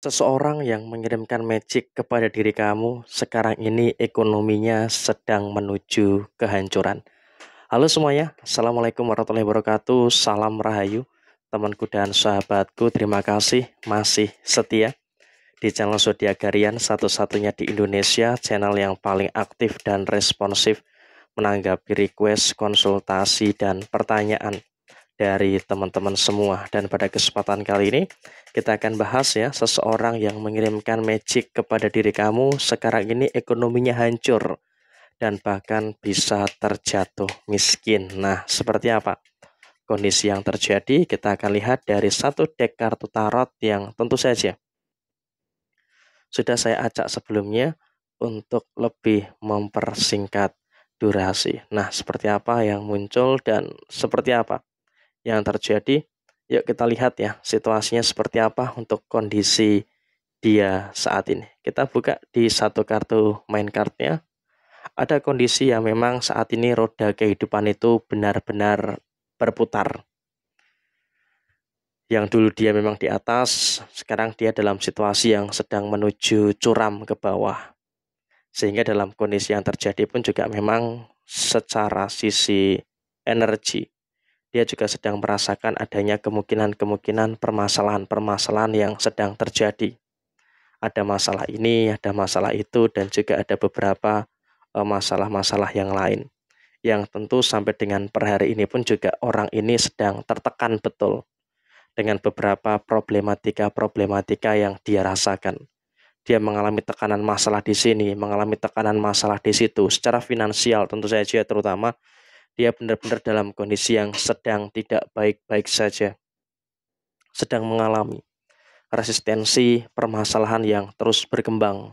Seseorang yang mengirimkan magic kepada diri kamu sekarang ini ekonominya sedang menuju kehancuran. Halo semuanya, Assalamualaikum warahmatullahi wabarakatuh. Salam Rahayu, temanku dan sahabatku. Terima kasih masih setia di channel Zodiakarian, satu-satunya di Indonesia, channel yang paling aktif dan responsif menanggapi request, konsultasi, dan pertanyaan dari teman-teman semua. Dan pada kesempatan kali ini kita akan bahas ya, seseorang yang mengirimkan magic kepada diri kamu sekarang ini ekonominya hancur dan bahkan bisa terjatuh miskin. Nah, seperti apa kondisi yang terjadi? Kita akan lihat dari satu deck kartu tarot yang tentu saja sudah saya acak sebelumnya untuk lebih mempersingkat durasi. Nah, seperti apa yang muncul dan seperti apa yang terjadi? Yuk kita lihat ya, situasinya seperti apa untuk kondisi dia saat ini. Kita buka di satu kartu main cardnya. Ada kondisi yang memang saat ini roda kehidupan itu benar-benar berputar. Yang dulu dia memang di atas, sekarang dia dalam situasi yang sedang menuju curam ke bawah. Sehingga dalam kondisi yang terjadi pun juga memang secara sisi energi, dia juga sedang merasakan adanya kemungkinan-kemungkinan permasalahan-permasalahan yang sedang terjadi. Ada masalah ini, ada masalah itu, dan juga ada beberapa masalah-masalah yang lain. Yang tentu sampai dengan per hari ini pun juga orang ini sedang tertekan betul dengan beberapa problematika-problematika yang dia rasakan. Dia mengalami tekanan masalah di sini, mengalami tekanan masalah di situ. Secara finansial tentu saja terutama dia benar-benar dalam kondisi yang sedang tidak baik-baik saja. Sedang mengalami resistensi permasalahan yang terus berkembang.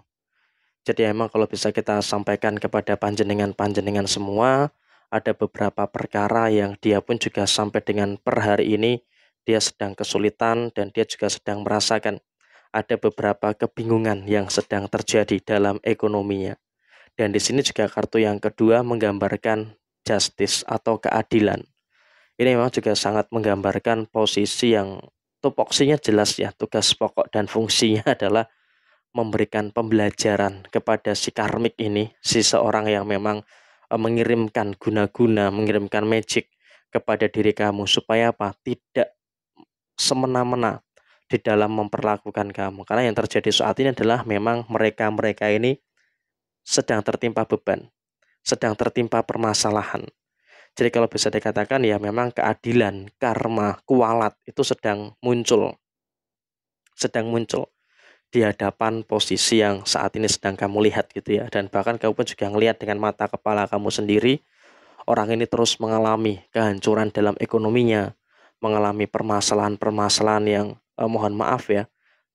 Jadi emang kalau bisa kita sampaikan kepada panjenengan-panjenengan semua, ada beberapa perkara yang dia pun juga sampai dengan per hari ini dia sedang kesulitan dan dia juga sedang merasakan ada beberapa kebingungan yang sedang terjadi dalam ekonominya. Dan di sini juga kartu yang kedua menggambarkan justice atau keadilan. Ini memang juga sangat menggambarkan posisi yang tupoksinya jelas ya, tugas pokok dan fungsinya adalah memberikan pembelajaran kepada si karmik ini, si seorang yang memang mengirimkan guna-guna, mengirimkan magic kepada diri kamu supaya apa? Tidak semena-mena di dalam memperlakukan kamu. Karena yang terjadi saat ini adalah memang mereka-mereka ini sedang tertimpa beban, sedang tertimpa permasalahan. Jadi kalau bisa dikatakan ya memang keadilan, karma, kualat itu sedang muncul di hadapan posisi yang saat ini sedang kamu lihat gitu ya. Dan bahkan kamu pun juga ngelihat dengan mata kepala kamu sendiri, orang ini terus mengalami kehancuran dalam ekonominya, mengalami permasalahan-permasalahan yang mohon maaf ya,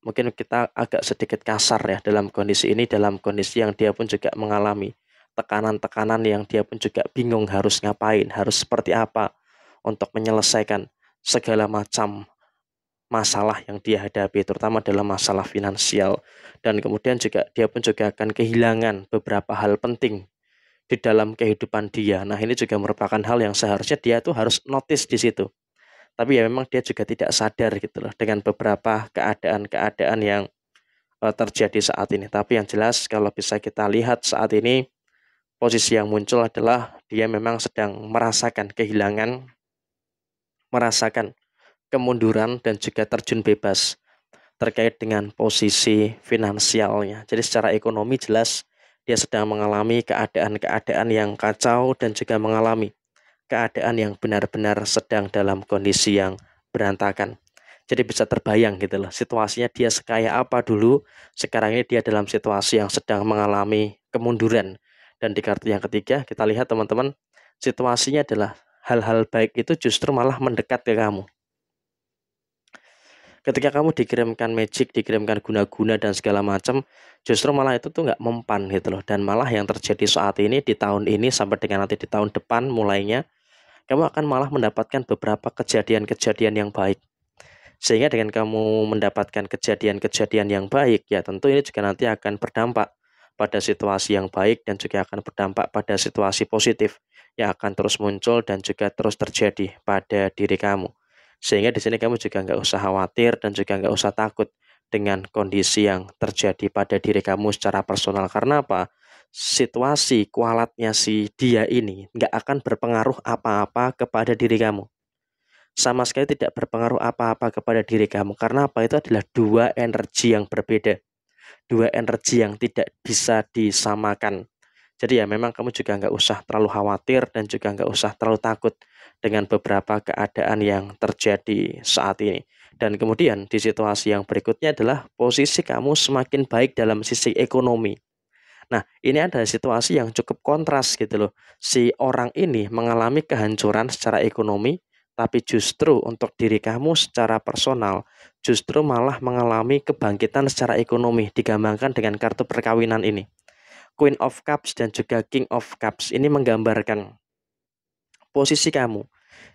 mungkin kita agak sedikit kasar ya dalam kondisi ini, dalam kondisi yang dia pun juga mengalami tekanan-tekanan yang dia pun juga bingung harus ngapain, harus seperti apa untuk menyelesaikan segala macam masalah yang dia hadapi, terutama dalam masalah finansial. Dan kemudian juga dia pun juga akan kehilangan beberapa hal penting di dalam kehidupan dia. Nah, ini juga merupakan hal yang seharusnya dia tuh harus notice di situ. Tapi ya memang dia juga tidak sadar gitu loh dengan beberapa keadaan-keadaan yang terjadi saat ini. Tapi yang jelas kalau bisa kita lihat saat ini posisi yang muncul adalah dia memang sedang merasakan kehilangan, merasakan kemunduran dan juga terjun bebas terkait dengan posisi finansialnya. Jadi secara ekonomi jelas dia sedang mengalami keadaan-keadaan yang kacau dan juga mengalami keadaan yang benar-benar sedang dalam kondisi yang berantakan. Jadi bisa terbayang gitu loh, situasinya dia sekaya apa dulu, sekarang ini dia dalam situasi yang sedang mengalami kemunduran. Dan di kartu yang ketiga kita lihat teman-teman, situasinya adalah hal-hal baik itu justru malah mendekat ke kamu. Ketika kamu dikirimkan magic, dikirimkan guna-guna dan segala macam, justru malah itu tuh nggak mempan gitu loh. Dan malah yang terjadi saat ini di tahun ini sampai dengan nanti di tahun depan mulainya, kamu akan malah mendapatkan beberapa kejadian-kejadian yang baik. Sehingga dengan kamu mendapatkan kejadian-kejadian yang baik, ya tentu ini juga nanti akan berdampak pada situasi yang baik dan juga akan berdampak pada situasi positif yang akan terus muncul dan juga terus terjadi pada diri kamu. Sehingga di sini kamu juga nggak usah khawatir dan juga nggak usah takut dengan kondisi yang terjadi pada diri kamu secara personal. Karena apa? Situasi kualatnya si dia ini nggak akan berpengaruh apa-apa kepada diri kamu. Sama sekali tidak berpengaruh apa-apa kepada diri kamu. Karena apa? Itu adalah dua energi yang berbeda. Dua energi yang tidak bisa disamakan. Jadi ya memang kamu juga nggak usah terlalu khawatir dan juga nggak usah terlalu takut dengan beberapa keadaan yang terjadi saat ini. Dan kemudian di situasi yang berikutnya adalah posisi kamu semakin baik dalam sisi ekonomi. Nah, ini ada situasi yang cukup kontras gitu loh. Si orang ini mengalami kehancuran secara ekonomi, tapi justru untuk diri kamu secara personal, justru malah mengalami kebangkitan secara ekonomi, digambarkan dengan kartu perkawinan ini. Queen of Cups dan juga King of Cups ini menggambarkan posisi kamu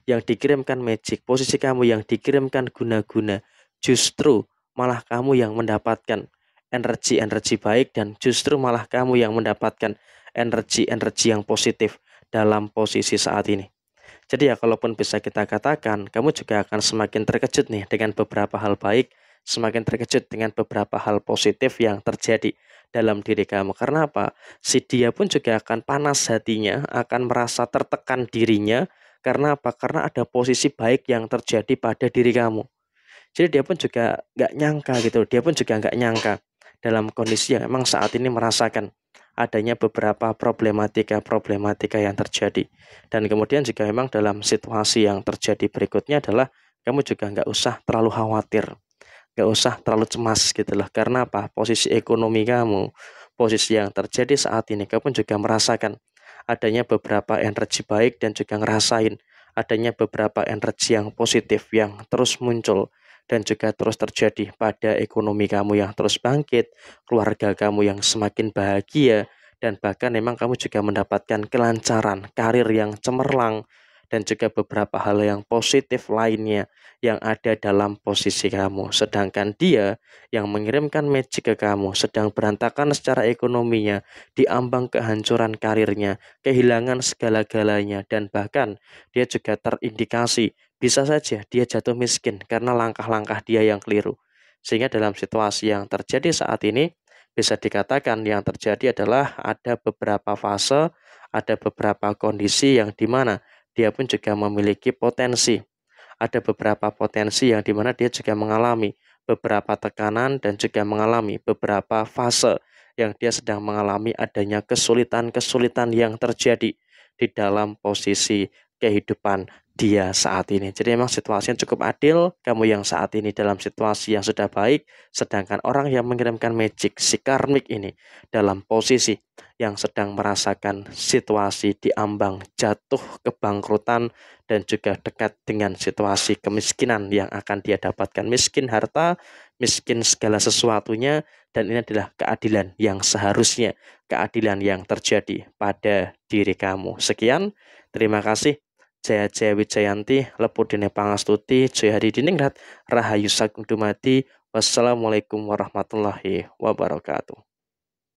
yang dikirimkan magic, posisi kamu yang dikirimkan guna-guna, justru malah kamu yang mendapatkan energi-energi baik dan justru malah kamu yang mendapatkan energi-energi yang positif dalam posisi saat ini. Jadi ya kalaupun bisa kita katakan, kamu juga akan semakin terkejut nih dengan beberapa hal baik, semakin terkejut dengan beberapa hal positif yang terjadi dalam diri kamu. Karena apa? Si dia pun juga akan panas hatinya, akan merasa tertekan dirinya. Karena apa? Karena ada posisi baik yang terjadi pada diri kamu. Jadi dia pun juga nggak nyangka gitu, dia pun juga nggak nyangka dalam kondisi yang memang saat ini merasakan adanya beberapa problematika yang terjadi. Dan kemudian juga memang dalam situasi yang terjadi berikutnya adalah kamu juga nggak usah terlalu khawatir, nggak usah terlalu cemas gitu loh. Karena apa? Posisi ekonomi kamu, posisi yang terjadi saat ini, kamu juga merasakan adanya beberapa energi baik dan juga ngerasain adanya beberapa energi yang positif yang terus muncul dan juga terus terjadi pada ekonomi kamu yang terus bangkit, keluarga kamu yang semakin bahagia, dan bahkan memang kamu juga mendapatkan kelancaran, karir yang cemerlang, dan juga beberapa hal yang positif lainnya yang ada dalam posisi kamu. Sedangkan dia yang mengirimkan magic ke kamu sedang berantakan secara ekonominya, diambang kehancuran karirnya, kehilangan segala-galanya, dan bahkan dia juga terindikasi bisa saja dia jatuh miskin karena langkah-langkah dia yang keliru. Sehingga dalam situasi yang terjadi saat ini, bisa dikatakan yang terjadi adalah ada beberapa fase, ada beberapa kondisi yang dimana dia pun juga memiliki potensi. Ada beberapa potensi yang dimana dia juga mengalami beberapa tekanan dan juga mengalami beberapa fase yang dia sedang mengalami adanya kesulitan-kesulitan yang terjadi di dalam posisi kehidupan dia saat ini. Jadi memang situasinya cukup adil, kamu yang saat ini dalam situasi yang sudah baik, sedangkan orang yang mengirimkan magic, si karmik ini, dalam posisi yang sedang merasakan situasi diambang jatuh kebangkrutan dan juga dekat dengan situasi kemiskinan yang akan dia dapatkan. Miskin harta, miskin segala sesuatunya, dan ini adalah keadilan yang seharusnya, keadilan yang terjadi pada diri kamu. Sekian, terima kasih. Jaya Jaya Wijayanti, Lepudine Pangastuti, Jaya Hadi Diningrat, Rahayu Sagung Dumadi. Wassalamualaikum warahmatullahi wabarakatuh.